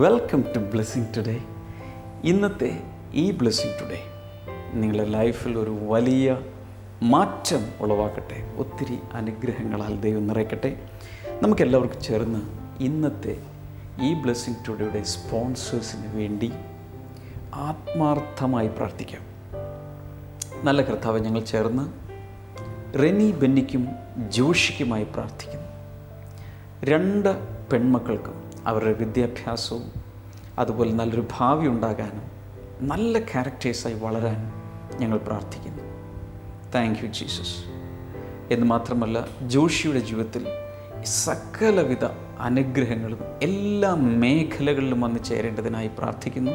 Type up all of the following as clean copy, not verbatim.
Welcome to blessing today. ഇന്നത്തെ ഈ blessing today നിങ്ങളുടെ ലൈഫിൽ ഒരു വലിയ മാറ്റം ഉളവാക്കട്ടെ. ഒത്തിരി അനുഗ്രഹങ്ങളാൽ ദൈവം നിറയ്ക്കട്ടെ. നമുക്കെല്ലാവർക്കും ചേർന്ന് ഇന്നത്തെ ഈ ബ്ലെസ്സിങ് ടുഡേയുടെ സ്പോൺസേഴ്സിന് വേണ്ടി ആത്മാർത്ഥമായി പ്രാർത്ഥിക്കാം. നല്ല കർത്താവെ, ഞങ്ങൾ ചേർന്ന് റെനി ബെന്നിക്കും ജോഷിക്കുമായി പ്രാർത്ഥിക്കുന്നു. 2 പെൺമക്കൾക്കും അവരുടെ വിദ്യാഭ്യാസവും അതുപോലെ നല്ലൊരു ഭാവി ഉണ്ടാകാനും നല്ല ക്യാരക്ടേഴ്സായി വളരാനും ഞങ്ങൾ പ്രാർത്ഥിക്കുന്നു. Thank you Jesus. എന്ന് മാത്രമല്ല, ജോഷിയുടെ ജീവിതത്തിൽ സകലവിധ അനുഗ്രഹങ്ങളും എല്ലാ മേഖലകളിലും വന്നു ചേരേണ്ടതിനായി പ്രാർത്ഥിക്കുന്നു.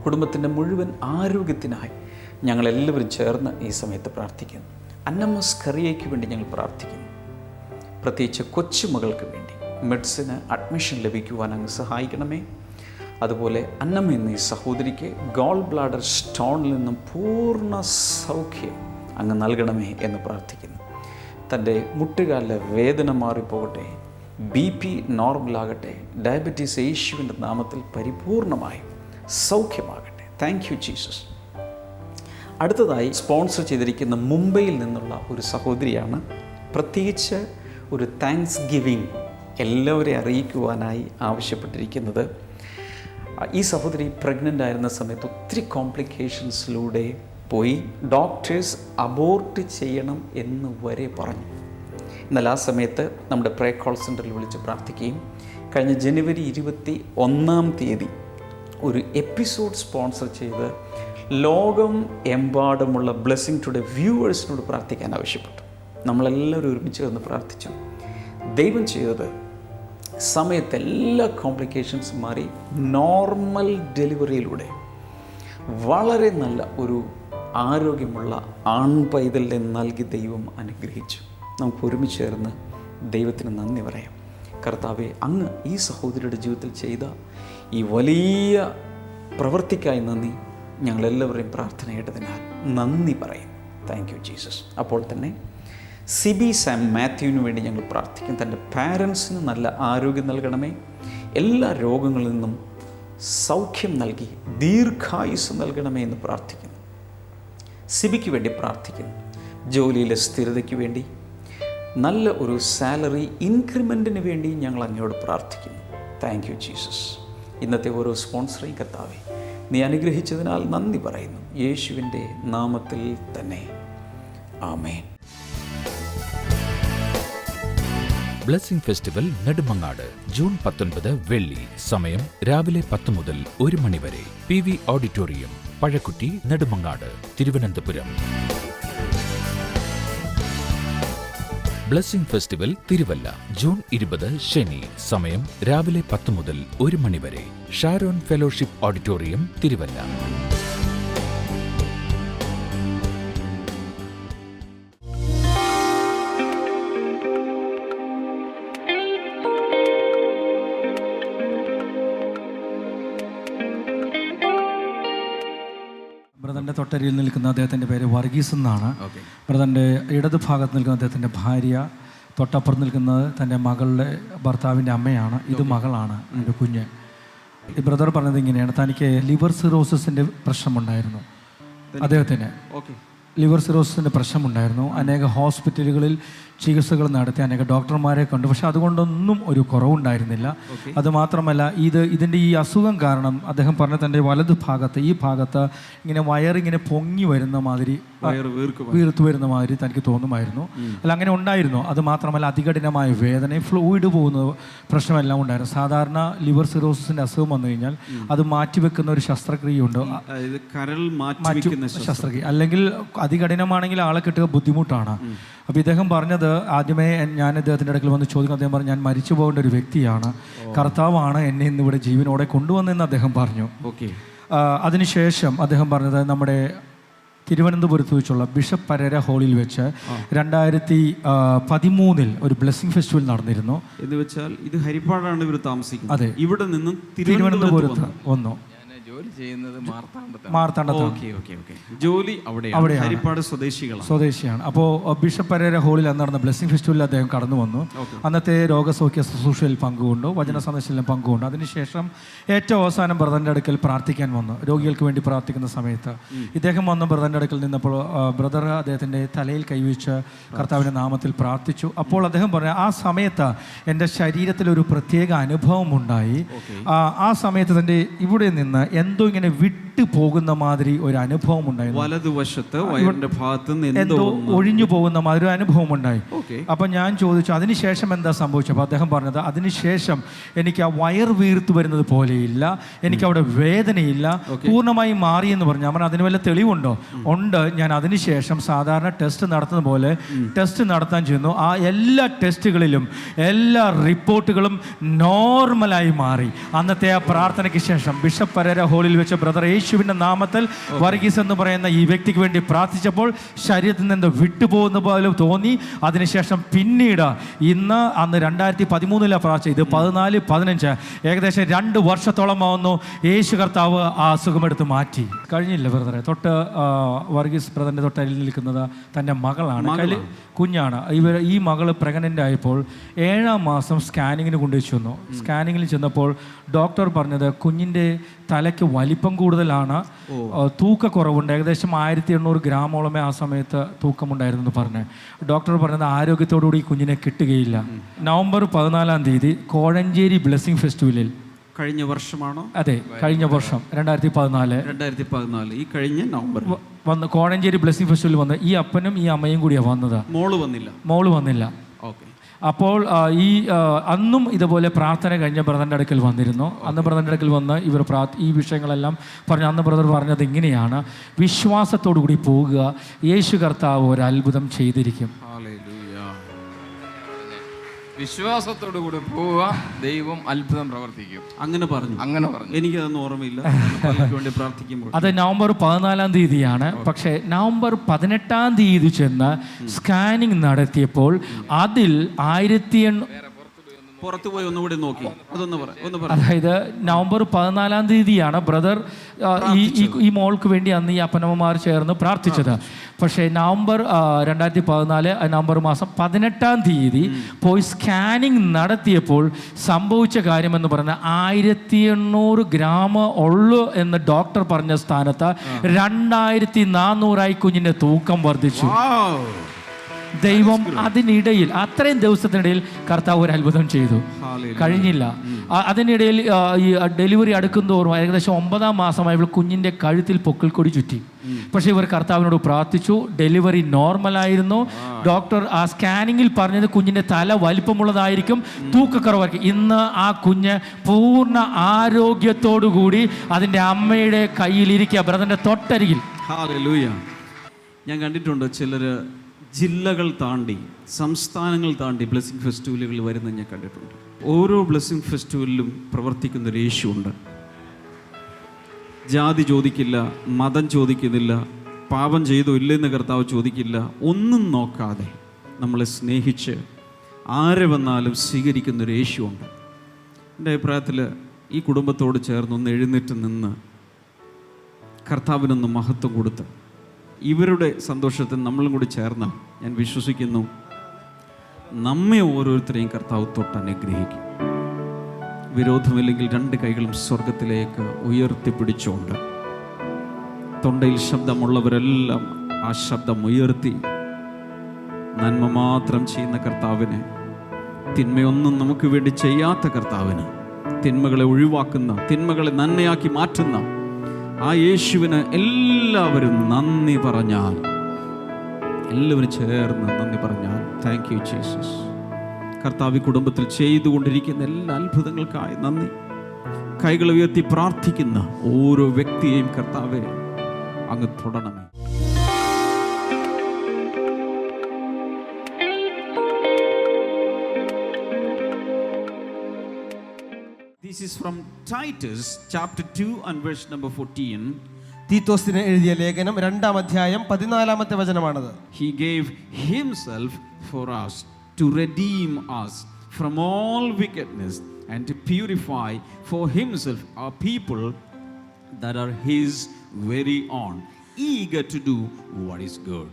കുടുംബത്തിൻ്റെ മുഴുവൻ ആരോഗ്യത്തിനായി ഞങ്ങളെല്ലാവരും ചേർന്ന് ഈ സമയത്ത് പ്രാർത്ഥിക്കുന്നു. അന്നമ്മസ് കറിയയ്ക്ക് വേണ്ടി ഞങ്ങൾ പ്രാർത്ഥിക്കുന്നു. പ്രത്യേകിച്ച് കൊച്ചുമകൾക്ക് വേണ്ടി മെഡിസിന് അഡ്മിഷൻ ലഭിക്കുവാൻ അങ്ങ് സഹായിക്കണമേ. അതുപോലെ അന്നമ്മ എന്ന ഈ സഹോദരിക്ക് ഗോൾ ബ്ലാഡർ സ്റ്റോണിൽ നിന്നും പൂർണ്ണ സൗഖ്യം അങ്ങ് നൽകണമേ എന്ന് പ്രാർത്ഥിക്കുന്നു. തൻ്റെ മുട്ടുകാലിലെ വേദന മാറിപ്പോകട്ടെ, BP നോർമലാകട്ടെ, ഡയബറ്റീസ് യേശുവിൻ്റെ നാമത്തിൽ പരിപൂർണമായും സൗഖ്യമാകട്ടെ. Thank you Jesus. അടുത്തതായി സ്പോൺസർ ചെയ്തിരിക്കുന്ന മുംബൈയിൽ നിന്നുള്ള ഒരു സഹോദരിയാണ്. പ്രത്യേകിച്ച് ഒരു താങ്ക്സ് ഗിവിങ് എല്ലാവരെയും അറിയിക്കുവാനായി ആവശ്യപ്പെട്ടിരിക്കുന്നത്. ഈ സഹോദരി പ്രഗ്നൻ്റ് ആയിരുന്ന സമയത്ത് ഒത്തിരി കോംപ്ലിക്കേഷൻസിലൂടെ പോയി ഡോക്ടേഴ്സ് അബോർട്ട് ചെയ്യണം എന്ന് വരെ പറഞ്ഞു. എന്നാൽ ആ സമയത്ത് നമ്മുടെ പ്രേ കോൾ സെൻറ്ററിൽ വിളിച്ച് പ്രാർത്ഥിക്കുകയും കഴിഞ്ഞ ജനുവരി 21 ഒരു എപ്പിസോഡ് സ്പോൺസർ ചെയ്ത് ലോകം എമ്പാടുമുള്ള ബ്ലെസ്സിങ് ടുഡേ വ്യൂവേഴ്സിനോട് പ്രാർത്ഥിക്കാൻ ആവശ്യപ്പെട്ടു. നമ്മളെല്ലാവരും ഒരുമിച്ച് വന്ന് പ്രാർത്ഥിച്ചു. ദൈവം ചെയ്തത് സമയത്ത് എല്ലാ കോംപ്ലിക്കേഷൻസും മാറി നോർമൽ ഡെലിവറിയിലൂടെ വളരെ നല്ല ഒരു ആരോഗ്യമുള്ള ആൺപൈതലിനെ നൽകി ദൈവം അനുഗ്രഹിച്ചു. നമുക്ക് ഒരുമിച്ച് ചേർന്ന് ദൈവത്തിന് നന്ദി പറയാം. കർത്താവെ, അങ്ങ് ഈ സഹോദരിയുടെ ജീവിതത്തിൽ ചെയ്ത ഈ വലിയ പ്രവൃത്തിക്കായി നന്ദി. ഞങ്ങളെല്ലാവരെയും പ്രാർത്ഥന കേട്ടതിനാൽ നന്ദി പറയും. Thank you Jesus. അപ്പോൾ തന്നെ സിബി സാം മാത്യുവിന് വേണ്ടി ഞങ്ങൾ പ്രാർത്ഥിക്കും. തൻ്റെ പാരൻസിന് നല്ല ആരോഗ്യം നൽകണമേ. എല്ലാ രോഗങ്ങളിൽ നിന്നും സൗഖ്യം നൽകി ദീർഘായുസ് നൽകണമേ എന്ന് പ്രാർത്ഥിക്കുന്നു. സിബിക്ക് വേണ്ടി പ്രാർത്ഥിക്കുന്നു. ജോലിയിലെ സ്ഥിരതയ്ക്ക് വേണ്ടി, നല്ല ഒരു സാലറി ഇൻക്രിമെൻറ്റിന് വേണ്ടി ഞങ്ങൾ അങ്ങയോട് പ്രാർത്ഥിക്കുന്നു. Thank you Jesus. ഇന്നത്തെ ഓരോ സ്പോൺസറേയും കർത്താവേ, നീ അനുഗ്രഹിച്ചതിനാൽ നന്ദി പറയുന്നു. യേശുവിൻ്റെ നാമത്തിൽ തന്നെ ആമേൻ. ബ്ലെസ്സിംഗ് ഫെസ്റ്റിവൽ നെടുമങ്ങാട് ജൂൺ 19 വെള്ളി. സമയം രാവിലെ 10 മുതൽ 1 മണി വരെ. PV auditorium, Pazhakutty, Nedumangad, Thiruvananthapuram. Blessing festival Thiruvalla June 20 ശനി. സമയം രാവിലെ 10 മുതൽ 1 മണി വരെ. Sharon fellowship auditorium, Thiruvalla. ബ്രദറിൻ്റെ തൊട്ടരിയിൽ നിൽക്കുന്ന അദ്ദേഹത്തിൻ്റെ പേര് വർഗീസ് എന്നാണ്. ബ്രദറിൻ്റെ ഇടത് ഭാഗത്ത് നിൽക്കുന്ന അദ്ദേഹത്തിൻ്റെ ഭാര്യ, തൊട്ടപ്പുറത്ത് നിൽക്കുന്നത് തൻ്റെ മകളുടെ ഭർത്താവിൻ്റെ അമ്മയാണ്. ഇത് മകളാണ്, എൻ്റെ കുഞ്ഞ്. ഈ ബ്രദർ പറഞ്ഞത് ഇങ്ങനെയാണ്, തനിക്ക് ലിവർ സിറോസിസിൻ്റെ പ്രശ്നമുണ്ടായിരുന്നു. അദ്ദേഹത്തിന് ലിവർ സിറോസിസിൻ്റെ പ്രശ്നമുണ്ടായിരുന്നു. അനേക ഹോസ്പിറ്റലുകളിൽ ചികിത്സകൾ നടത്തി, അനേക ഡോക്ടർമാരെ കണ്ടു. പക്ഷെ അതുകൊണ്ടൊന്നും ഒരു കുറവുണ്ടായിരുന്നില്ല. അതുമാത്രമല്ല, ഇതിൻ്റെ ഈ അസുഖം കാരണം അദ്ദേഹം പറഞ്ഞ തൻ്റെ വലതു ഭാഗത്ത്, ഈ ഭാഗത്ത് ഇങ്ങനെ വയറിങ്ങനെ പൊങ്ങി വരുന്ന മാതിരി, വീർത്തു വരുന്ന മാതിരി തനിക്ക് തോന്നുമായിരുന്നു. അല്ല, അങ്ങനെ ഉണ്ടായിരുന്നു. അത് മാത്രമല്ല, അതികഠിനമായ വേദന, ഫ്ലൂയിഡ് പോകുന്ന പ്രശ്നമെല്ലാം ഉണ്ടായിരുന്നു. സാധാരണ ലിവർ സിറോസിസിൻ്റെ അസുഖം വന്നു കഴിഞ്ഞാൽ അത് മാറ്റിവെക്കുന്ന ഒരു ശസ്ത്രക്രിയയുണ്ട്, ശസ്ത്രക്രിയ. അല്ലെങ്കിൽ അതികഠിനമാണെങ്കിൽ ആളെ കിട്ടുക ബുദ്ധിമുട്ടാണ്. അപ്പോൾ ഇദ്ദേഹം പറഞ്ഞത്, ആദ്യമേ ഞാൻ ഇദ്ദേഹത്തിൻ്റെ ഇടയ്ക്ക് വന്ന് ചോദിക്കുന്നു. അദ്ദേഹം പറഞ്ഞു, ഞാൻ മരിച്ചു പോകേണ്ട ഒരു വ്യക്തിയാണ്, കർത്താവാണ് എന്നെ ഇന്നിവിടെ ജീവനോടെ കൊണ്ടുവന്നതെന്ന് അദ്ദേഹം പറഞ്ഞു. അതിനുശേഷം അദ്ദേഹം പറഞ്ഞത്, നമ്മുടെ തിരുവനന്തപുരത്ത് വെച്ചുള്ള ബിഷപ്പ് പരേര ഹാളിൽ വെച്ച് 2013 ഒരു ബ്ലെസ്സിംഗ് ഫെസ്റ്റിവൽ നടന്നിരുന്നു. എന്ന് വെച്ചാൽ ഇത് ഹരിപ്പാടാണ് ഇവർ താമസിക്കുന്നത്. അതെ, ഇവിടെ നിന്നും തിരുവനന്തപുരത്ത് വന്നു. ജോലി ചെയ്യുന്നത് മാർത്താണ്ഡത്താണ്. മാർത്താണ്ഡത്താണ്. Okay okay okay. ജോലി അവിടെയാണ്. ഹരിപ്പാട് സ്വദേശിയാണ്. അപ്പോൾ ബിഷപ്പ് പരേര ഹോളിൽ അന്ന് നടന്ന ബ്ലെസ്സിംഗ് ഫെസ്റ്റിവലിൽ അദ്ദേഹം കടന്നു വന്നു. അന്നത്തെ രോഗസൗഖ്യ ശുശ്രൂഷയിൽ പങ്കുകൊണ്ടു, വചന സന്ദേശത്തിലും പങ്കുകൊണ്ടു. അതിനുശേഷം ഏറ്റവും അവസാനം ബ്രദറിൻ്റെ അടുക്കൽ പ്രാർത്ഥിക്കാൻ വന്നു. രോഗികൾക്ക് വേണ്ടി പ്രാർത്ഥിക്കുന്ന സമയത്ത് ഇദ്ദേഹം വന്ന് ബ്രദറിൻ്റെ അടുക്കൽ നിന്നപ്പോൾ ബ്രദർ അദ്ദേഹത്തിൻ്റെ തലയിൽ കൈവച്ച് കർത്താവിൻ്റെ നാമത്തിൽ പ്രാർത്ഥിച്ചു. അപ്പോൾ അദ്ദേഹം പറഞ്ഞു, ആ സമയത്ത് എൻ്റെ ശരീരത്തിലൊരു പ്രത്യേക അനുഭവം ഉണ്ടായി. ആ സമയത്ത് തൻ്റെ ഇവിടെ നിന്ന് എന്തോ ഇങ്ങനെ വിട്ടു പോകുന്ന മാതിരി ഒരു അനുഭവം ഉണ്ടായി. വലതുവശത്ത് വയറിന്റെ ഭാഗത്ത് എന്തോ ഒഴിഞ്ഞു പോകുന്ന മാതിരി ഒരു അനുഭവം ഉണ്ടായി. അപ്പൊ ഞാൻ ചോദിച്ചു അതിനുശേഷം എന്താ സംഭവിച്ചത്? അപ്പോൾ അദ്ദേഹം പറഞ്ഞത്, അതിനുശേഷം എനിക്ക് ആ വയർ വീർത്തു വരുന്നത് പോലെയില്ല, എനിക്ക് അവിടെ വേദനയില്ല, പൂർണ്ണമായി മാറിയെന്ന് പറഞ്ഞു. ഞാൻ അതിന് വല്ല തെളിവുണ്ടോ? ഉണ്ട്. ഞാൻ അതിനുശേഷം സാധാരണ ടെസ്റ്റ് നടത്തുന്ന പോലെ ടെസ്റ്റ് നടത്താൻ ചെന്നു. ആ എല്ലാ ടെസ്റ്റുകളിലും എല്ലാ റിപ്പോർട്ടുകളും നോർമലായി മാറി. അന്നത്തെ ആ പ്രാർത്ഥനയ്ക്ക് ശേഷം ബിഷപ്പ് പരേര ഹോളിൽ വെച്ച് ബ്രദർ യേശുവിൻ്റെ നാമത്തിൽ വർഗീസ് എന്ന് പറയുന്ന ഈ വ്യക്തിക്ക് വേണ്ടി പ്രാർത്ഥിച്ചപ്പോൾ ശരീരത്തിൽ നിന്ന് വിട്ടുപോകുന്ന പോലെ തോന്നി. അതിനുശേഷം പിന്നീട് അന്ന് 2013 പ്രാർത്ഥിച്ച, ഇത് 14-15 ഏകദേശം 2 വർഷത്തോളം ആവുന്നു യേശു കർത്താവ് ആ അസുഖമെടുത്ത് മാറ്റി. കഴിഞ്ഞില്ല ബ്രദറെ. വർഗീസ് ബ്രദറിൻ്റെ തൊട്ടരിൽ നിൽക്കുന്നത് തൻ്റെ മകളാണ്, കുഞ്ഞാണ്. ഈ മകൾ പ്രഗ്നൻ്റ് ആയപ്പോൾ 7-ാം മാസം സ്കാനിങ്ങിന് കൊണ്ടുവച്ചു വന്നു. സ്കാനിങ്ങിൽ ചെന്നപ്പോൾ ഡോക്ടർ പറഞ്ഞത് കുഞ്ഞിൻ്റെ തലയ്ക്ക് വലിപ്പം കൂടുതലാണ്, തൂക്കക്കുറവുണ്ട്. ഏകദേശം 1800 ഗ്രാമോളമേ ആ സമയത്ത് തൂക്കമുണ്ടായിരുന്നു പറഞ്ഞു. ഡോക്ടർ പറഞ്ഞത് ആരോഗ്യത്തോടുകൂടി കുഞ്ഞിനെ കിട്ടുകയില്ല. നവംബർ 14-ാം തീയതി കോഴഞ്ചേരി ബ്ലെസ്സിംഗ് ഫെസ്റ്റിവലിൽ, കഴിഞ്ഞ വർഷമാണോ? അതെ, കഴിഞ്ഞ വർഷം 2014 ഈ കഴിഞ്ഞ നവംബർ വന്ന് കോഴഞ്ചേരി ബ്ലെസ്സിംഗ് ഫെസ്റ്റിവലിൽ വന്ന് ഈ അപ്പനും ഈ അമ്മയും കൂടിയാണ് വന്നത്. മോള് വന്നില്ല. അപ്പോൾ അന്നും ഇതുപോലെ പ്രാർത്ഥന കഴിഞ്ഞ ബ്രദറിൻ്റെ അടുക്കൽ വന്നിരുന്നു. അന്ന് ബ്രദറിൻ്റെ അടുക്കൽ വന്ന് ഇവർ ഈ വിഷയങ്ങളെല്ലാം പറഞ്ഞു. അന്ന് ബ്രദർ പറഞ്ഞത് ഇങ്ങനെയാണ്, വിശ്വാസത്തോടു കൂടി പോകുക, യേശു കർത്താവ് ഒരു അത്ഭുതം ചെയ്തിരിക്കും. വിശ്വാസത്തോടു കൂടി പോവുക, ദൈവം അത്ഭുതം പ്രവർത്തിക്കും. അങ്ങനെ പറഞ്ഞു. എനിക്കതൊന്നും ഓർമ്മയില്ല. പ്രാർത്ഥിക്കുമ്പോൾ അത് നവംബർ 14-ാം തീയതിയാണ്. പക്ഷേ നവംബർ 18-ാം തീയതി ചെന്ന് സ്കാനിങ് നടത്തിയപ്പോൾ അതിൽ 1800 പുറത്തുപോയി ഒന്നുകൂടി നോക്കി. അതായത് നവംബർ 14-ാം തീയതിയാണ് ബ്രദർ ഈ മോൾക്ക് വേണ്ടി അന്ന് ഈ അപ്പനമ്മമാർ ചേർന്ന് പ്രാർത്ഥിച്ചത്. പക്ഷേ നവംബർ 2014 നവംബർ മാസം 18-ാം തീയതി പോയി സ്കാനിങ് നടത്തിയപ്പോൾ സംഭവിച്ച കാര്യമെന്ന് പറഞ്ഞാൽ 1800 ഗ്രാം ഉള്ളൂ എന്ന് ഡോക്ടർ പറഞ്ഞ സ്ഥാനത്ത് 2400 കുഞ്ഞിൻ്റെ തൂക്കം വർദ്ധിച്ചു. ദൈവം അതിനിടയിൽ, അത്രയും ദിവസത്തിനിടയിൽ കർത്താവ് ഒരു അത്ഭുതം ചെയ്തു. കഴിഞ്ഞില്ല. അതിനിടയിൽ ഈ ഡെലിവറി അടുക്കുന്തോറും ഏകദേശം 9-ാം മാസമായപ്പോൾ കുഞ്ഞിൻ്റെ കഴുത്തിൽ പൊക്കിൾക്കൊടി ചുറ്റി. പക്ഷേ ഇവർ കർത്താവിനോട് പ്രാർത്ഥിച്ചു. ഡെലിവറി നോർമലായിരുന്നു. ഡോക്ടർ ആ സ്കാനിങ്ങിൽ പറഞ്ഞത് കുഞ്ഞിൻ്റെ തല വലിപ്പമുള്ളതായിരിക്കും, തൂക്കക്കുറവായിരിക്കും. ഇന്ന് ആ കുഞ്ഞ് പൂർണ്ണ ആരോഗ്യത്തോടു കൂടി അതിൻ്റെ അമ്മയുടെ കയ്യിലിരിക്കുക, ബ്രദറിൻ്റെ തൊട്ടരികിൽ. ഞാൻ കണ്ടിട്ടുണ്ട് ചിലർ ജില്ലകൾ താണ്ടി, സംസ്ഥാനങ്ങൾ താണ്ടി ബ്ലെസ്സിംഗ് ഫെസ്റ്റിവലുകൾ വരുന്നത് ഞാൻ കണ്ടിട്ടുണ്ട്. ഓരോ ബ്ലെസ്സിംഗ് ഫെസ്റ്റിവലിലും പ്രവർത്തിക്കുന്നൊരു യേശുവുണ്ട്. ജാതി ചോദിക്കില്ല, മതം ചോദിക്കുന്നില്ല, പാപം ചെയ്തോ ഇല്ലെന്ന് കർത്താവ് ചോദിക്കില്ല. ഒന്നും നോക്കാതെ നമ്മളെ സ്നേഹിച്ച് ആരെ വന്നാലും സ്വീകരിക്കുന്നൊരു യേശുവുണ്ട്. എൻ്റെ അഭിപ്രായത്തിൽ ഈ കുടുംബത്തോട് ചേർന്നൊന്ന് എഴുന്നേറ്റ് നിന്ന് കർത്താവിനൊന്ന് മഹത്വം കൊടുത്ത് ഇവരുടെ സന്തോഷത്തിൽ നമ്മളും കൂടി ചേർന്ന് ഞാൻ വിശ്വസിക്കുന്നു നമ്മെ ഓരോരുത്തരെയും കർത്താവ് തൊട്ട് അനുഗ്രഹിക്കും. വിരോധമില്ലെങ്കിൽ 2 കൈകളും സ്വർഗത്തിലേക്ക് ഉയർത്തിപ്പിടിച്ചുകൊണ്ട് തൊണ്ടയിൽ ശബ്ദമുള്ളവരെല്ലാം ആ ശബ്ദം ഉയർത്തി നന്മ മാത്രം ചെയ്യുന്ന കർത്താവിന്, തിന്മയൊന്നും നമുക്ക് വേണ്ടി ചെയ്യാത്ത കർത്താവിന്, തിന്മകളെ ഒഴിവാക്കുന്ന, തിന്മകളെ നന്മയാക്കി മാറ്റുന്ന ആ യേശുവിന് എല്ലാവരും നന്ദി പറഞ്ഞാൽ, എല്ലാവരും ചേർന്ന് നന്ദി പറഞ്ഞാൽ, താങ്ക് യു ജീസസ്. കർത്താവ് കുടുംബത്തിൽ ചെയ്തുകൊണ്ടിരിക്കുന്ന എല്ലാ അത്ഭുതങ്ങൾക്കായി നന്ദി. കൈകൾ ഉയർത്തി പ്രാർത്ഥിക്കുന്ന ഓരോ വ്യക്തിയെയും കർത്താവെ അങ്ങ് തൊടണമേ. This is from Titus chapter 2 and verse number 14. തീത്തോസിന് എഴുതിയ ലേഖനം 2-ാം അധ്യായം 14-ാമത്തെ വചനമാണത്. He gave himself for us to redeem us from all wickedness and to purify for himself a people that are his very own, eager to do what is good.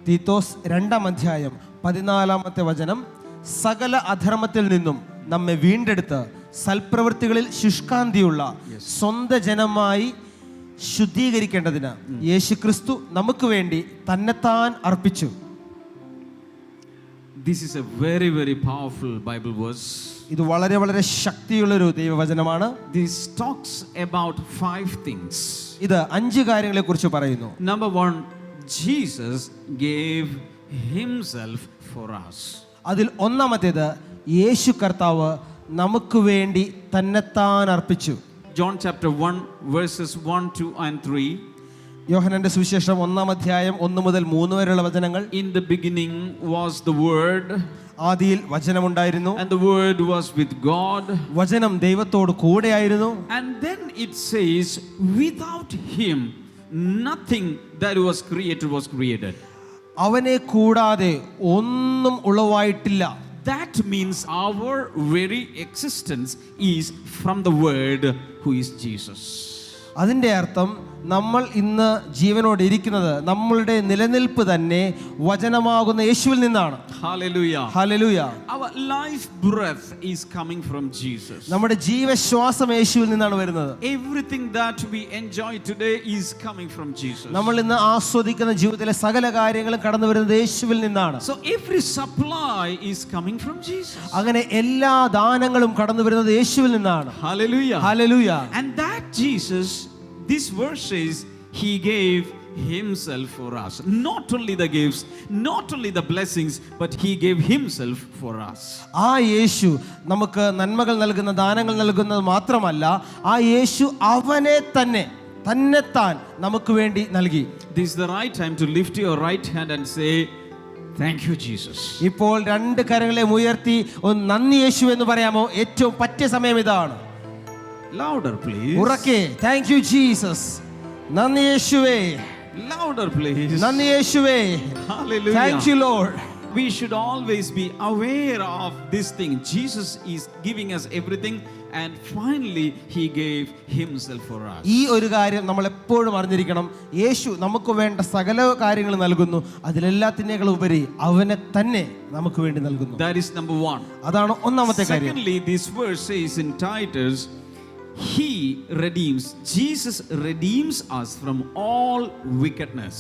Titus 2-ാം അധ്യായം 14-ാമത്തെ വചനം, സകല അധർമ്മത്തിൽ നിന്നും നമ്മെ വീണ്ടെടുത്ത് സൽപ്രവൃത്തികളിൽ ശുഷ്കാന്തിയുള്ള സ്വന്തം ജനമായി ശുദ്ധീകരിക്കേണ്ടതിന് യേശുക്രിസ്തു നമുക്ക് വേണ്ടി തന്നെത്താൻ അർപ്പിച്ചു. This is a very, very powerful Bible verse. ഇത് വളരെ വളരെ ശക്തിയുള്ളൊരു ദൈവവചനമാണ്. This talks about 5 things. ഇത് 5 കാര്യങ്ങളെ കുറിച്ച് പറയുന്നു. Number 1, Jesus gave himself for us. അതിൽ ഒന്നാമത്തേത്, യേശു കർത്താവ് നമുക്ക് വേണ്ടി തന്നെത്താൻ അർപ്പിച്ചു. John chapter 1 verses 1, 2 and 3. യോഹന്നാന്റെ സുവിശേഷം 1-ാം അധ്യായം 1 മുതൽ 3 വരെയുള്ള വചനങ്ങൾ. In the beginning was the Word, ആദിയിൽ വചനമുണ്ടായിരുന്നു, and the Word was with God. വചനം ദൈവത്തോട് കൂടെയായിരുന്നു. And then it says, without him nothing that was created. അവനെ കൂടാതെ ഒന്നും ഉളവായിട്ടില്ല. That means our very existence is from the Word who is Jesus. അതിൻ്റെ അർത്ഥം നമ്മൾ ഇന്ന് ജീവനോടെ ഇരിക്കുന്നത്, നമ്മളുടെ നിലനിൽപ്പ് തന്നെ വചനമാകുന്ന യേശുവിൽ നിന്നാണ്. Hallelujah. Hallelujah. Our life breath is coming from Jesus. നമ്മുടെ ജീവശ്വാസം യേശുവിൽ നിന്നാണ് വരുന്നത്. Everything that we enjoy today is coming from Jesus. നമ്മൾ ഇന്ന് ആസ്വദിക്കുന്ന ജീവിതത്തിലെ സകല കാര്യങ്ങളും കടന്നു വരുന്നത് യേശുവിൽ നിന്നാണ്. So every supply is coming from Jesus. അങ്ങനെ എല്ലാ ദാനങ്ങളും കടന്നു വരുന്നത് യേശുവിൽ നിന്നാണ്. Hallelujah. Hallelujah. And that Jesus, this verse says, he gave himself for us. Not only the gifts, not only the blessings, but he gave himself for us. ആ യേശു നമുക്ക് നന്മകൾ നൽകുന്ന, ദാനങ്ങൾ നൽകുന്നത് മാത്രമല്ല, ആ യേശു അവനെ തന്നെത്താൻ നമുക്ക് വേണ്ടി നൽകി. This is the right time to lift your right hand and say, thank you Jesus. ഇപ്പോൾ 2 കരങ്ങളെ ഉയർത്തി ഒന്ന് നന്ദി യേശു എന്ന് പറയാമോ? ഏറ്റവും പറ്റിയ സമയം ഇതാണ്. Louder please. ഉറക്കെ, താങ്ക് യു ജീസസ്. നന്ദി യേശുവേ. Louder please. നന്ദി യേശുവേ. Hallelujah. Thank you Lord. We should always be aware of this thing. Jesus is giving us everything, and finally he gave himself for us. ഈ ഒരു കാര്യം നമ്മൾ എപ്പോഴും അറിഞ്ഞിരിക്കണം. യേശു നമുക്ക് വേണ്ട സകല കാര്യങ്ങൾ നൽകുന്നു, അതിലെല്ലാത്തിനേക്കാൾ ഉപരി അവനെ തന്നെ നമുക്ക് വേണ്ടി നൽകുന്നു. That is number 1. അതാണ് ഒന്നാമത്തെ കാര്യം. Secondly, this verse says in Titus, he redeems, Jesus redeems us from all wickedness.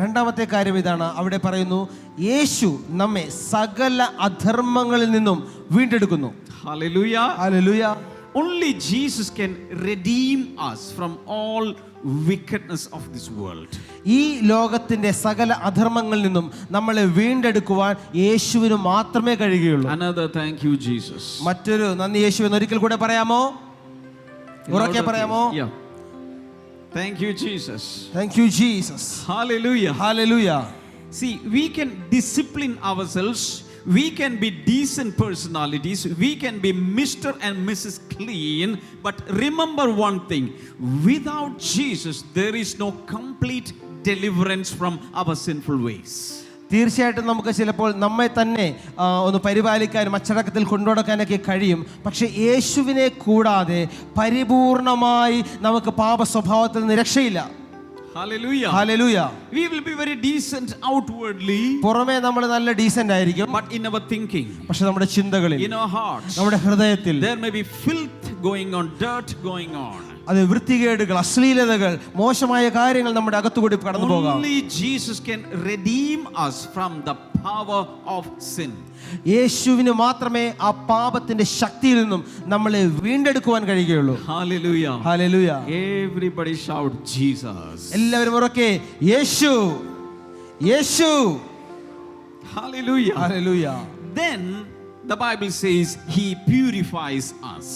രണ്ടാമത്തെ കാര്യം ഇതാണ്, അവിടെ പറയുന്നു യേശു നമ്മെ സകല അധർമ്മങ്ങളിൽ നിന്നും വീണ്ടെടുക്കുന്നു. Hallelujah. Hallelujah. Only Jesus can redeem us from all wickedness of this world. ഈ ലോകത്തിന്റെ സകല അധർമ്മങ്ങളിൽ നിന്നും നമ്മളെ വീണ്ടെടുക്കുവാൻ യേശുവിന് മാത്രമേ കഴിയുകയുള്ളൂ. Another thank you Jesus. മറ്റൊരു നന്ദി യേശു എന്ന് ഒരിക്കൽ കൂടെ പറയാമോ? ഉറക്കെ പറയാമോ? Yeah. Thank you Jesus. Thank you Jesus. Hallelujah. Hallelujah. See, we can discipline ourselves. We can be decent personalities. We can be Mr. and Mrs. Clean. But remember one thing. Without Jesus, there is no complete deliverance from our sinful ways. തീർച്ചയായിട്ടും നമുക്ക് ചിലപ്പോൾ നമ്മെ തന്നെ ഒന്ന് പരിപാലിക്കാനും അച്ചടക്കത്തിൽ കൊണ്ടുനടക്കാനൊക്കെ കഴിയും. പക്ഷെ യേശുവിനെ കൂടാതെ പരിപൂർണമായി നമുക്ക് പാപ സ്വഭാവത്തിൽ നിന്ന് രക്ഷയില്ല. Hallelujah. Hallelujah. We will be very decent outwardly, പുറമേ നമ്മൾ നല്ല ഡീസന്റ് ആയിരിക്കും, but in our thinking, പക്ഷെ നമ്മുടെ ചിന്തകളിൽ, in our hearts, നമ്മുടെ ഹൃദയത്തിൽ there may be filth going on, dirt going on. അത് വൃത്തികേടുകൾ, അശ്ലീലതകൾ, മോശമായ കാര്യങ്ങൾ നമ്മുടെ അകത്തുകൂടി കടന്നു പോകാം. Only Jesus can redeem us from the power of sin. യേശുവിന് മാത്രമേ ആ പാപത്തിന്റെ ശക്തിയിൽ നിന്നും നമ്മളെ വീണ്ടെടുക്കുവാൻ കഴിയുകയുള്ളൂ. Hallelujah. Hallelujah. Everybody shout Jesus. എല്ലാവരും ഉറക്കെ യേശു, യേശു. Hallelujah. Hallelujah. Then the Bible says he purifies us.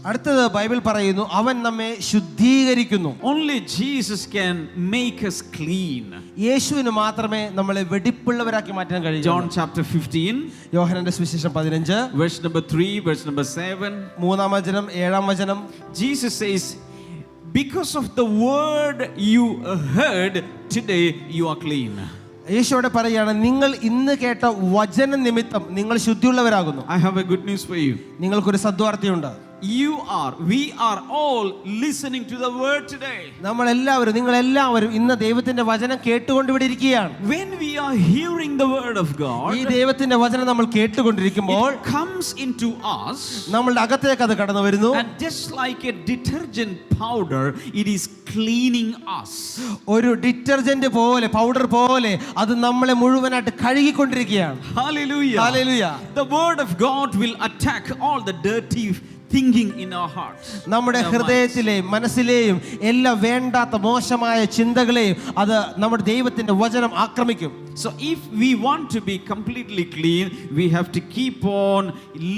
അടുത്തത് ബൈബിൾ പറയുന്നു അവൻ നമ്മെ ശുദ്ധീകരിക്കുന്നു. Only Jesus can make us clean. യേശുവിന് മാത്രമേ നമ്മളെ വെടിപ്പുള്ളവരാക്കി മാറ്റാൻ കഴിയൂ. John chapter 15, യോഹന്നാന്റെ സുവിശേഷം 15 verse number 3, verse number 7. 3-ാം വചനം 7-ാം വചനം. Jesus says, because of the word you heard today, you are clean. യേശുവോടെ പറയുകയാണ്, നിങ്ങൾ ഇന്ന് കേട്ട വചന നിമിത്തം നിങ്ങൾ ശുദ്ധിയുള്ളവരാകുന്നു. I have a good news for you. നിങ്ങൾക്കൊരു സദ്വാർത്തയുണ്ട്. we are all listening to the word today. നമ്മളെല്ലാവരും, നിങ്ങളെല്ലാവരും ഇന്ന് ദൈവത്തിന്റെ വചനം കേട്ടുകൊണ്ട് ഇവിടെ ഇരിക്കുകയാണ്. When we are hearing the word of God, ഈ ദൈവത്തിന്റെ വചനം നമ്മൾ കേട്ടുകൊണ്ടിരിക്കുമ്പോൾ it comes into us, നമ്മളുടെ അകത്തേക്ക് അത് കടന്നു വരുന്നു. and just like a detergent powder, it is cleaning us. ഒരു ഡിറ്റർജന്റ് പോലെ, പൗഡർ പോലെ അത് നമ്മളെ മുഴുവനായിട്ട് കഴുകിക്കൊണ്ടിരിക്കുകയാണ്. Hallelujah. Hallelujah. The word of God will attack all the dirty thinking in our hearts. നമ്മുടെ ഹൃദയത്തിലെയും മനസ്സിലെയും എല്ലാ വേണ്ടാത്ത മോശമായ ചിന്തകളെയും അത് നമ്മുടെ ദൈവത്തിന്റെ വചനം ആക്രമിക്കും. So if we want to be completely clean, we have to keep on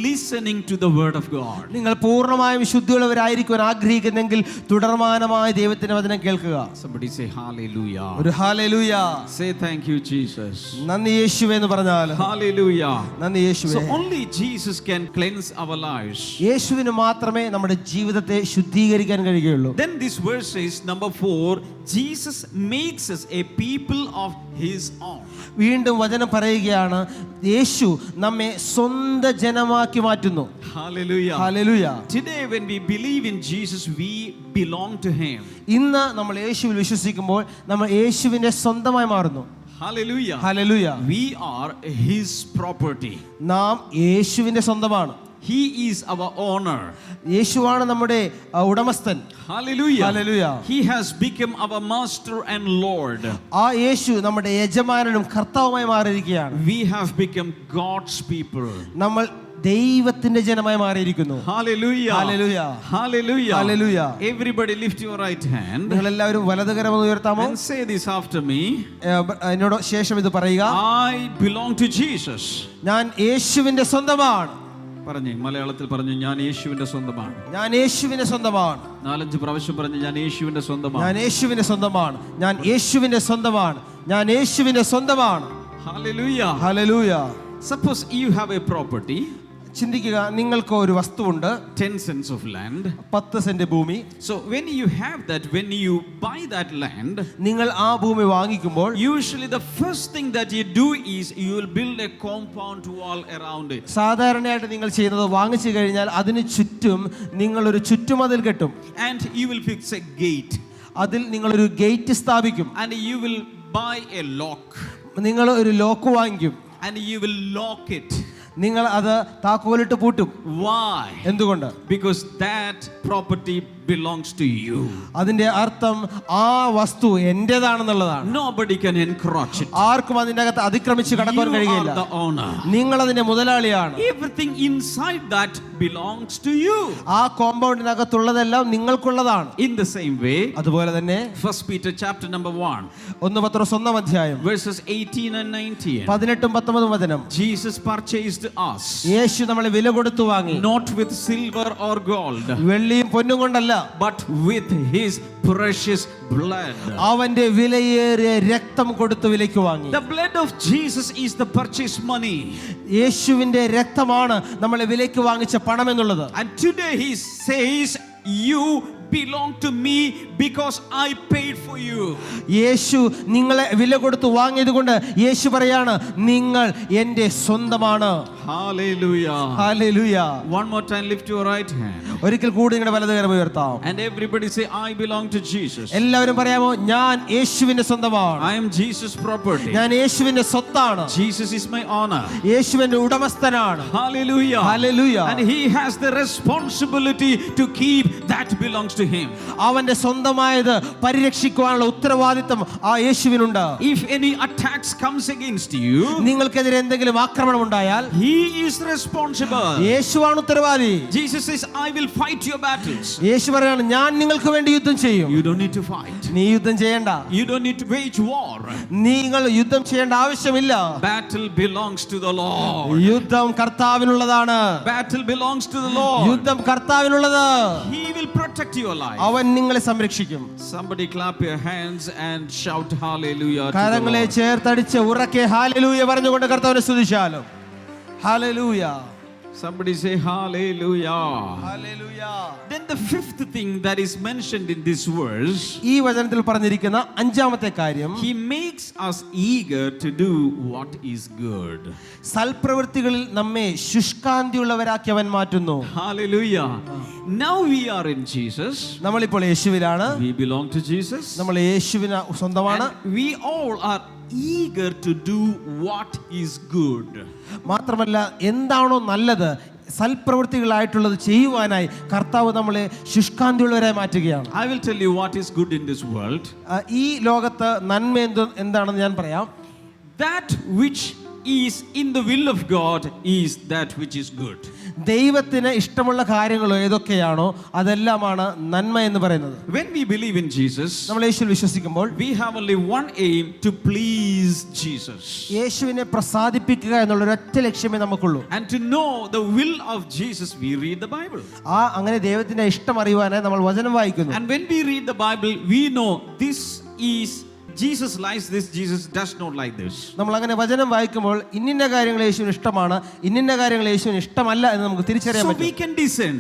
listening to the word of God. നിങ്ങൾ പൂർണ്ണമായും ശുദ്ധിയുള്ളവരായിരിക്കുവാൻ ആഗ്രഹിക്കുന്നെങ്കിൽ തുടർമാനമായ ദൈവത്തിന്റെ വചനം കേൾക്കുക. Somebody say hallelujah. ഒരു hallelujah. Say thank you Jesus. നന്ദി യേശുവേ എന്ന് പറഞ്ഞാൽ Hallelujah. നന്ദി യേശുവേ. So only Jesus can cleanse our lives. യേശുവിന് മാത്രമേ നമ്മുടെ ജീവിതത്തെ ശുദ്ധീകരിക്കാൻ കഴിയുകയുള്ളൂ. Then this verse says number 4, Jesus makes us a people of his own. വീണ്ടും വചനം പറയുകയാണ്, യേശു നമ്മെ സ്വന്തം ജനമാക്കി മാറ്റുന്നു. Hallelujah. Hallelujah. Today when we believe in Jesus, we belong to him. ഇന്ന് നമ്മൾ യേശുവിൽ വിശ്വസിക്കുമ്പോൾ നമ്മൾ യേശുവിന്റെ സ്വന്തമായി മാറുന്നു. Hallelujah. Hallelujah. We are his property. നാം യേശുവിന്റെ സ്വന്തമാണ്. He is our owner. യേശുവാണ് നമ്മുടെ ഉടമസ്ഥൻ. Hallelujah. Hallelujah. He has become our master and Lord. ആ യേശു നമ്മുടെ യജമാനനും കർത്താവുമായി മാറിയിരിക്കുകയാണ്. We have become God's people. നമ്മൾ ദൈവത്തിന്റെ ജനമായി മാറിയിരിക്കുന്നു. Hallelujah. Hallelujah. Hallelujah. Hallelujah. Everybody lift your right hand നിങ്ങൾ എല്ലാവരും വലതുകരം ഉയർത്താമോ? and say this after me. എന്നോട് ശേഷം ഇത് പറയുക. I belong to Jesus. ഞാൻ യേശുവിന്റെ സ്വന്തമാണ്. പറഞ്ഞു, മലയാളത്തിൽ പറഞ്ഞു, ഞാൻ യേശുവിന്റെ സ്വന്തമാണ്. ഞാൻ യേശുവിന്റെ സ്വന്തമാണ്. 4-5 പ്രാവശ്യം പറഞ്ഞു, ഞാൻ യേശുവിന്റെ സ്വന്തമാണ്. ഞാൻ യേശുവിന്റെ സ്വന്തമാണ്. ഞാൻ യേശുവിന്റെ സ്വന്തമാണ്. ഞാൻ യേശുവിന്റെ സ്വന്തമാണ്. Hallelujah. Hallelujah. Suppose you have a property, ചിന്തിക്കുക, നിങ്ങൾക്ക് ഒരു വസ്തുവുണ്ട്, 10 cents of land. 10 സെന്റ് ഭൂമി. So when you have that, when you buy that land, നിങ്ങൾ ആ ഭൂമി വാങ്ങിക്കുമ്പോൾ usually the first thing that you do is you will build a compound wall around it. സാധാരണയായിട്ട് നിങ്ങൾ ചെയ്യുന്നത്, വാങ്ങിച്ചു കഴിഞ്ഞാൽ അതിന് ചുറ്റും നിങ്ങൾ ഒരു ചുറ്റുമതിൽ കെട്ടും. And you will fix a gate. അതിൽ നിങ്ങളൊരു ഗേറ്റ് സ്ഥാപിക്കും. And you will buy a lock. നിങ്ങൾ ഒരു ലോക്ക് വാങ്ങിക്കും. And you will lock it. നിങ്ങൾ അത് താക്കോലിട്ട് പൂട്ടും. Why? എന്തുകൊണ്ട്? Because that property belongs to you. അതിന്റെ അർത്ഥം ആ വസ്തു എന്റേതാണെന്നുള്ളതാണ്. Nobody can encroach it. ആർക്കും അതിന്റെ അകത്ത് അതിക്രമിച്ച് കടക്കാൻ You കഴിയില്ല. are the owner. നിങ്ങൾ അതിന്റെ മുതലാളിയാണ്. Everything inside that belongs to you. ആ കോമ്പൗണ്ടിനകത്തുള്ളതെല്ലാം നിങ്ങൾക്കുള്ളതാണ്. In the same way, അതുപോലെ തന്നെ 1 Peter chapter number 1, 1 പത്രോസ് 1 അധ്യായം verses 18 and 19. 18-19 വചനം. Jesus purchased us, യേശു നമ്മളെ വില കൊടുത്തു വാങ്ങി. not with silver or gold, വെള്ളിയും പൊന്നും കൊണ്ടല്ല, but with his precious blood. അവന്റെ വിലയേറിയ രക്തം കൊടുത്ത് വിലയ്ക്ക് വാങ്ങി. The blood of Jesus is the purchase money. യേശുവിന്റെ രക്തമാണ് നമ്മളെ വിലയ്ക്ക് വാങ്ങിച്ച പണം എന്നുള്ളത്. And today he says, you belong to me because I paid for you. യേശു നിങ്ങളെ വില കൊടുത്ത് വാങ്ങിയത് കൊണ്ട് യേശു പറയാണ്, നിങ്ങൾ എൻ്റെ സ്വന്തമാണ്. Hallelujah. Hallelujah. One more time, lift your right hand. ഒരിക്കൽ കൂടി നിങ്ങളുടെ വലതുകരം ഉയർത്താം. And everybody say, I belong to Jesus. എല്ലാവരും പറയാമോ, ഞാൻ യേശുവിന്റെ സ്വന്തമാണ്. I am Jesus' property. ഞാൻ യേശുവിന്റെ സ്വത്താണ്. Jesus is my honor. യേശുവിന്റെ ഉടമസ്ഥനാണ്. Hallelujah. Hallelujah. And he has the responsibility to keep that belongs to him. അവന്റെ സ്വന്തമായത് പരിരക്ഷിക്കുവാനുള്ള ഉത്തരവാദിത്തം ആ യേശുവിനുണ്ട്. If any attacks comes against you, നിങ്ങൾക്കെതിരെ എന്തെങ്കിലും ആക്രമണം ഉണ്ടായാൽ he is responsible. യേശുവാണ് ഉത്തരവാദി. Jesus says, I will fight your battles. യേശു പറയാണ്, ഞാൻ നിങ്ങൾക്ക് വേണ്ടി യുദ്ധം ചെയ്യും. You don't need to fight. നീ യുദ്ധം ചെയ്യണ്ട. You don't need to wage war. നിങ്ങൾ യുദ്ധം ചെയ്യേണ്ട ആവശ്യമില്ല. Battle belongs to the Lord. യുദ്ധം കർത്താവിനുള്ളതാണ്. Battle belongs to the Lord. യുദ്ധം കർത്താവിനുള്ളത്. He will protect your life. അവൻ നിങ്ങളെ സംരക്ഷിക്കും. Somebody clap your hands and shout hallelujah to the കരങ്ങളെ Lord. ചേർത്തടിച്ച് ഉറക്കെ ഹല്ലേലൂയ പറഞ്ഞുകൊണ്ട് കർത്താവിനെ സ്തുതിച്ചാലും. Hallelujah. Somebody say hallelujah. Then the fifth thing that is mentioned in this verse, ഈ വചനത്തിൽ പറഞ്ഞിരിക്കുന്ന അഞ്ചാമത്തെ കാര്യം, he makes us eager to do what is good. സൽപ്രവൃത്തികളിൽ നമ്മെ ശുഷ്കാന്തിയുള്ളവരാക്കി അവൻ മാറ്റുന്നു. Hallelujah. Now we are in Jesus. നമ്മളിപ്പോൾ യേശുവിലാണ്. We belong to Jesus. നമ്മൾ യേശുവിന് സ്വന്തമാണ്. And we all are eager to do what is good. മാത്രമല്ല, എന്താണോ നല്ലത്, സൽപ്രവൃത്തികളായിട്ടുള്ളത് ചെയ്യുവാനായി കർത്താവ് നമ്മളെ ശുഷ്കാന്തിയുള്ളവരായി മാറ്റുകയാണ്. I will tell you what is good in this world. ഈ ലോകത്ത് നന്മ എന്താണെന്ന് ഞാൻ പറയാം. That which is in the will of God is that which is good. ദൈവത്തിന് ഇഷ്ടമുള്ള കാര്യങ്ങൾ ഏതൊക്കെയാണോ അതെല്ലാമാണ് നന്മ എന്ന് പറയുന്നത്. When we believe in Jesus, നമ്മൾ യേശുവിൽ വിശ്വസിക്കുമ്പോൾ we have only one aim, to please Jesus. യേശുവിനെ പ്രസാദിപ്പിക്കുക എന്നുള്ള ഒരൊറ്റ ലക്ഷ്യമേ നമുക്കുള്ളൂ. And to know the will of Jesus, we read the Bible. അങ്ങനെ ദൈവത്തിന്റെ ഇഷ്ടം അറിയുവാനായി നമ്മൾ വചനം വായിക്കുന്നു. And when we read the Bible, we know this is Jesus likes this, Jesus does not like this. നമ്മൾ അങ്ങനെ വചനം വായിക്കുമ്പോൾ ഇന്നിന്ന കാര്യങ്ങൾ യേശുവിന് ഇഷ്ടമാണ്, ഇന്നിന്ന കാര്യങ്ങൾ യേശുവിന് ഇഷ്ടമല്ല എന്ന് നമുക്ക് തിരിച്ചറിയാൻ പറ്റും. So we can discern.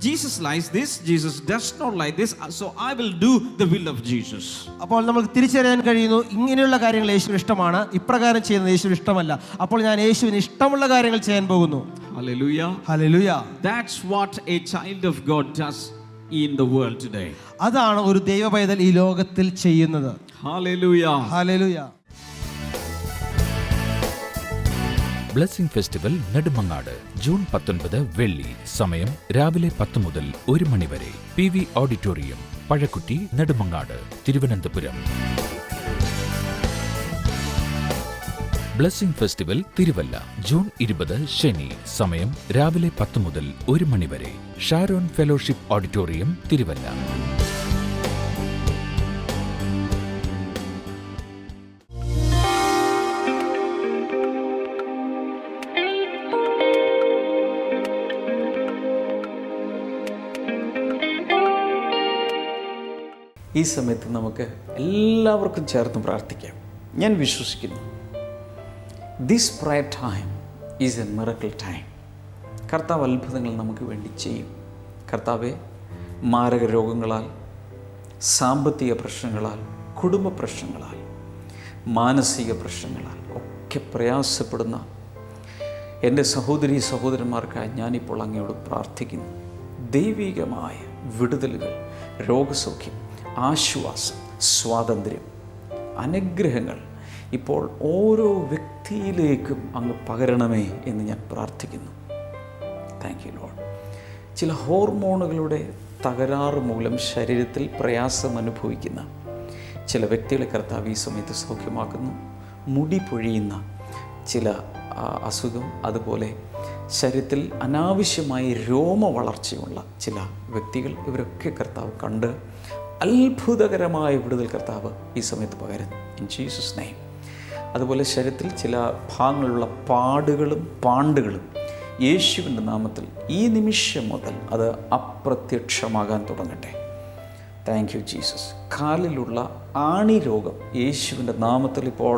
Jesus likes this, Jesus does not like this, so I will do the will of Jesus. അപ്പോൾ നമുക്ക് തിരിച്ചറിയാൻ കഴിയുന്നു, ഇങ്ങനെയുള്ള കാര്യങ്ങൾ യേശുവിന് ഇഷ്ടമാണ്, ഇപ്രകാരം ചെയ്യുന്നത് യേശുവിന് ഇഷ്ടമല്ല, അപ്പോൾ ഞാൻ യേശുവിന് ഇഷ്ടമുള്ള കാര്യങ്ങൾ ചെയ്യാൻ പോകുന്നു. Hallelujah. Hallelujah. That's what a child of God does in the world today. അതാണ് ഒരു ദൈവപൈതൽ ഈ ലോകത്തിൽ ചെയ്യുന്നത്. Hallelujah. Hallelujah. Blessing festival Nedumangad June 19 വെള്ളി. സമയം രാവിലെ 10 മുതൽ 1 മണി വരെ. PV auditorium, Pazhakutty, Nedumangad, Thiruvananthapuram. Blessing festival Thiruvalla June 20 ശനി. സമയം രാവിലെ 10 മുതൽ 1 മണി വരെ. Sharon fellowship auditorium, Thiruvalla. ഈ സമയത്ത് നമുക്ക് എല്ലാവർക്കും ചേർന്ന് പ്രാർത്ഥിക്കാം. ഞാൻ വിശ്വസിക്കുന്നു this prayer time is a miracle time. കർത്താവ് അത്ഭുതങ്ങൾ നമുക്ക് വേണ്ടി ചെയ്യും. കർത്താവെ, മാരക രോഗങ്ങളാൽ, സാമ്പത്തിക പ്രശ്നങ്ങളാൽ, കുടുംബ പ്രശ്നങ്ങളാൽ, മാനസിക പ്രശ്നങ്ങളാൽ ഒക്കെ പ്രയാസപ്പെടുന്ന എൻ്റെ സഹോദരീ സഹോദരന്മാർക്കായി ഞാനിപ്പോൾ അങ്ങയോട് പ്രാർത്ഥിക്കുന്നു. ദൈവികമായ വിടുതലുകൾ, രോഗസൗഖ്യം, ആശ്വാസം, സ്വാതന്ത്ര്യം, അനുഗ്രഹങ്ങൾ ഇപ്പോൾ ഓരോ വ്യക്തിയിലേക്കും അങ്ങ് പകരണമേ എന്ന് ഞാൻ പ്രാർത്ഥിക്കുന്നു. Thank you Lord. ചില ഹോർമോണുകളുടെ തകരാറ് മൂലം ശരീരത്തിൽ പ്രയാസം അനുഭവിക്കുന്ന ചില വ്യക്തികളെ കർത്താവ് ഈ സമയത്ത് സൗഖ്യമാക്കുന്നു. മുടി പൊഴിയുന്ന ചില അസുഖം, അതുപോലെ ശരീരത്തിൽ അനാവശ്യമായി രോമ വളർച്ചയുള്ള ചില വ്യക്തികൾ, ഇവരൊക്കെ കർത്താവ് കണ്ട് അത്ഭുതകരമായ വിടുതൽ കർത്താവ് ഈ സമയത്ത് പകരുന്നു. In Jesus name. അതുപോലെ ശരീരത്തിൽ ചില ഭാഗങ്ങളിലുള്ള പാടുകളും പാണ്ടുകളും യേശുവിൻ്റെ നാമത്തിൽ ഈ നിമിഷം മുതൽ അത് അപ്രത്യക്ഷമാകാൻ തുടങ്ങട്ടെ. Thank you Jesus. കാലിലുള്ള ആണി രോഗം യേശുവിൻ്റെ നാമത്തിൽ ഇപ്പോൾ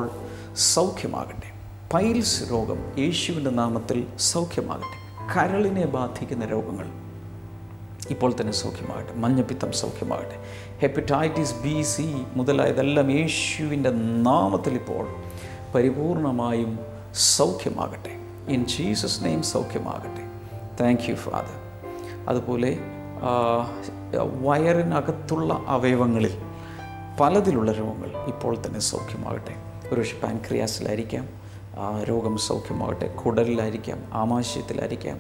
സൗഖ്യമാകട്ടെ. പൈൽസ് രോഗം യേശുവിൻ്റെ നാമത്തിൽ സൗഖ്യമാകട്ടെ. കരളിനെ ബാധിക്കുന്ന രോഗങ്ങൾ ഇപ്പോൾ തന്നെ സൗഖ്യമാകട്ടെ. മഞ്ഞപ്പിത്തം സൗഖ്യമാകട്ടെ. ഹെപ്പറ്റൈറ്റിസ് B, C മുതലായതെല്ലാം യേശുവിൻ്റെ നാമത്തിൽ ഇപ്പോൾ പരിപൂർണമായും സൗഖ്യമാകട്ടെ. ഇൻ ജീസസ് നെയിം സൗഖ്യമാകട്ടെ. Thank you father. അതുപോലെ വയറിനകത്തുള്ള അവയവങ്ങളിൽ പലതിലുള്ള രോഗങ്ങൾ ഇപ്പോൾ തന്നെ സൗഖ്യമാകട്ടെ. ഒരു പാൻക്രിയാസിലായിരിക്കാം രോഗം സൗഖ്യമാകട്ടെ, കുടലിലായിരിക്കാം, ആമാശയത്തിലായിരിക്കാം,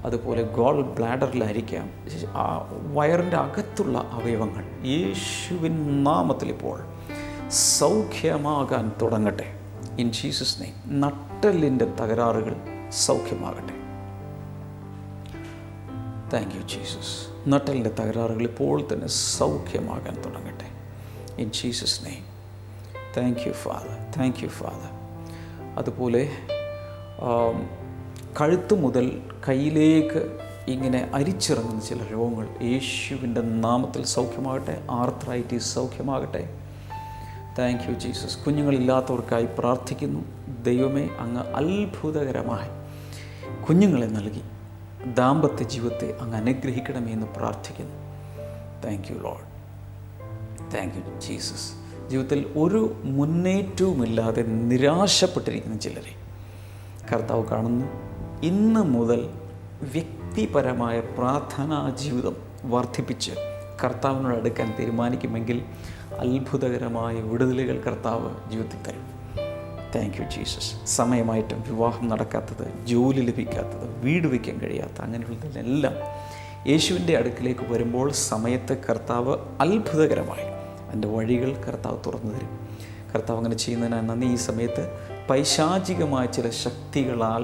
അതുപോലെ ഗോൾ ബ്ലാഡറിലായിരിക്കാം. വയറിൻ്റെ അകത്തുള്ള അവയവങ്ങൾ യേശുവിൻ നാമത്തിൽ ഇപ്പോൾ സൗഖ്യമാകാൻ തുടങ്ങട്ടെ. In Jesus name. നട്ടെല്ലിൻ്റെ തകരാറുകൾ സൗഖ്യമാകട്ടെ. Thank you Jesus. നട്ടെല്ലിൻ്റെ തകരാറുകൾ ഇപ്പോൾ തന്നെ സൗഖ്യമാകാൻ തുടങ്ങട്ടെ. In Jesus name. Thank you father. Thank you father. അതുപോലെ കഴുത്ത് മുതൽ കയ്യിലേക്ക് ഇങ്ങനെ അരിച്ചിറങ്ങുന്ന ചില രോഗങ്ങൾ യേശുവിൻ്റെ നാമത്തിൽ സൗഖ്യമാകട്ടെ. ആർത്രൈറ്റിസ് സൗഖ്യമാകട്ടെ. Thank you Jesus. കുഞ്ഞുങ്ങളില്ലാത്തവർക്കായി പ്രാർത്ഥിക്കുന്നു. ദൈവമേ, അങ്ങ് അത്ഭുതകരമായി കുഞ്ഞുങ്ങളെ നൽകി ദാമ്പത്യ ജീവിതത്തെ അങ്ങ് അനുഗ്രഹിക്കണമേ എന്ന് പ്രാർത്ഥിക്കുന്നു. Thank you Lord, thank you Jesus. ജീവിതത്തിൽ ഒരു മുന്നേറ്റവുമില്ലാതെ നിരാശപ്പെട്ടിരിക്കുന്ന ചിലരെ കർത്താവ് കാണുന്നു. ഇന്ന് മുതൽ വ്യക്തിപരമായ പ്രാർത്ഥനാ ജീവിതം വർദ്ധിപ്പിച്ച് കർത്താവിനോട് അടുക്കാൻ തീരുമാനിക്കുമെങ്കിൽ അത്ഭുതകരമായ വിടുതലുകൾ കർത്താവ് ജീവിതത്തിൽ തരും. Thank you Jesus. സമയമായിട്ടും വിവാഹം നടക്കാത്തത്, ജോലി ലഭിക്കാത്തത്, വീട് വയ്ക്കാൻ കഴിയാത്ത അങ്ങനെയുള്ളതിനെല്ലാം യേശുവിൻ്റെ അടുക്കിലേക്ക് വരുമ്പോൾ സമയത്ത് കർത്താവ് അത്ഭുതകരമായി അതിൻ്റെ വഴികൾ കർത്താവ് തുറന്നു തരും. കർത്താവ് അങ്ങനെ ചെയ്യുന്നതിനാണ് നന്ദി. ഈ സമയത്ത് പൈശാചികമായ ചില ശക്തികളാൽ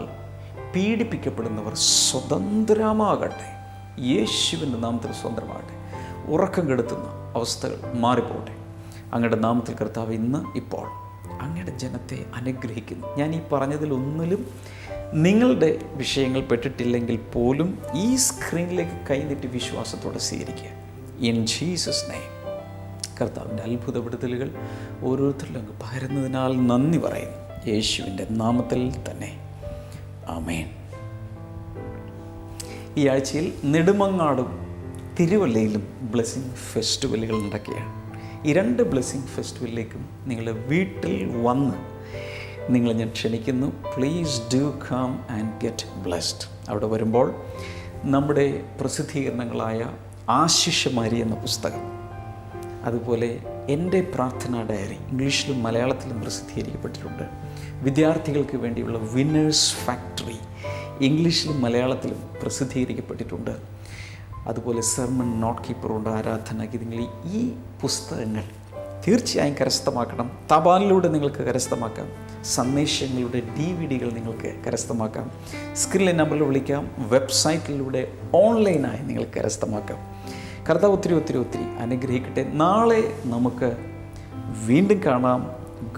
പീഡിപ്പിക്കപ്പെടുന്നവർ സ്വതന്ത്രമാകട്ടെ, യേശുവിൻ്റെ നാമത്തിൽ സ്വതന്ത്രമാകട്ടെ. ഉറക്കം കെടുത്തുന്ന അവസ്ഥകൾ മാറിപ്പോട്ടെ. അങ്ങയുടെ നാമത്തിൽ കർത്താവ് ഇന്ന് ഇപ്പോൾ അങ്ങയുടെ ജനത്തെ അനുഗ്രഹിക്കുന്നു. ഞാൻ ഈ പറഞ്ഞതിലൊന്നിലും നിങ്ങളുടെ വിഷയങ്ങൾ പെട്ടിട്ടില്ലെങ്കിൽ പോലും ഈ സ്ക്രീനിലേക്ക് കൈനീട്ടി വിശ്വാസത്തോടെ സ്വീകരിക്കുക. In Jesus name. കർത്താവിൻ്റെ അത്ഭുത വിടുതലുകൾ ഓരോരുത്തരിലും അങ്ങ് പകരുന്നതിനാൽ നന്ദി പറയുന്നു. യേശുവിൻ്റെ നാമത്തിൽ തന്നെ ആമേൻ. ഈ ആഴ്ചയിൽ നെടുമങ്ങാടും തിരുവല്ലയിലും ബ്ലെസ്സിങ് ഫെസ്റ്റിവലുകൾ നടക്കുകയാണ്. ഈ 2 ബ്ലെസ്സിങ് ഫെസ്റ്റിവലിലേക്കും നിങ്ങളുടെ വീട്ടിൽ വന്ന് നിങ്ങളെ ഞാൻ ക്ഷണിക്കുന്നു. Please do come and get blessed. അവിടെ വരുമ്പോൾ നമ്മുടെ പ്രസിദ്ധീകരണങ്ങളായ ആശിഷമാരി എന്ന പുസ്തകം, അതുപോലെ എൻ്റെ പ്രാർത്ഥനാ ഡയറി ഇംഗ്ലീഷിലും മലയാളത്തിലും പ്രസിദ്ധീകരിക്കപ്പെട്ടിട്ടുണ്ട്. വിദ്യാർത്ഥികൾക്ക് വേണ്ടിയുള്ള വിന്നേഴ്സ് ഫാക്ടറി ഇംഗ്ലീഷിലും മലയാളത്തിലും പ്രസിദ്ധീകരിക്കപ്പെട്ടിട്ടുണ്ട്. അതുപോലെ സെർമൺ നോട്ട് കീപ്പറുണ്ട്, ആരാധനാഗീതങ്ങൾ. ഈ പുസ്തകങ്ങൾ തീർച്ചയായും കരസ്ഥമാക്കണം. തപാലിലൂടെ നിങ്ങൾക്ക് കരസ്ഥമാക്കാം. സന്ദേശങ്ങളുടെ DVD നിങ്ങൾക്ക് കരസ്ഥമാക്കാം. സ്ക്രീനിലെ നമ്പറിൽ വിളിക്കാം. വെബ്സൈറ്റിലൂടെ ഓൺലൈനായി നിങ്ങൾക്ക് കരസ്ഥമാക്കാം. കർത്താവ് ഒത്തിരി ഒത്തിരി ഒത്തിരി അനുഗ്രഹിക്കട്ടെ. നാളെ നമുക്ക് വീണ്ടും കാണാം.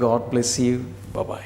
God bless you. ബൈ.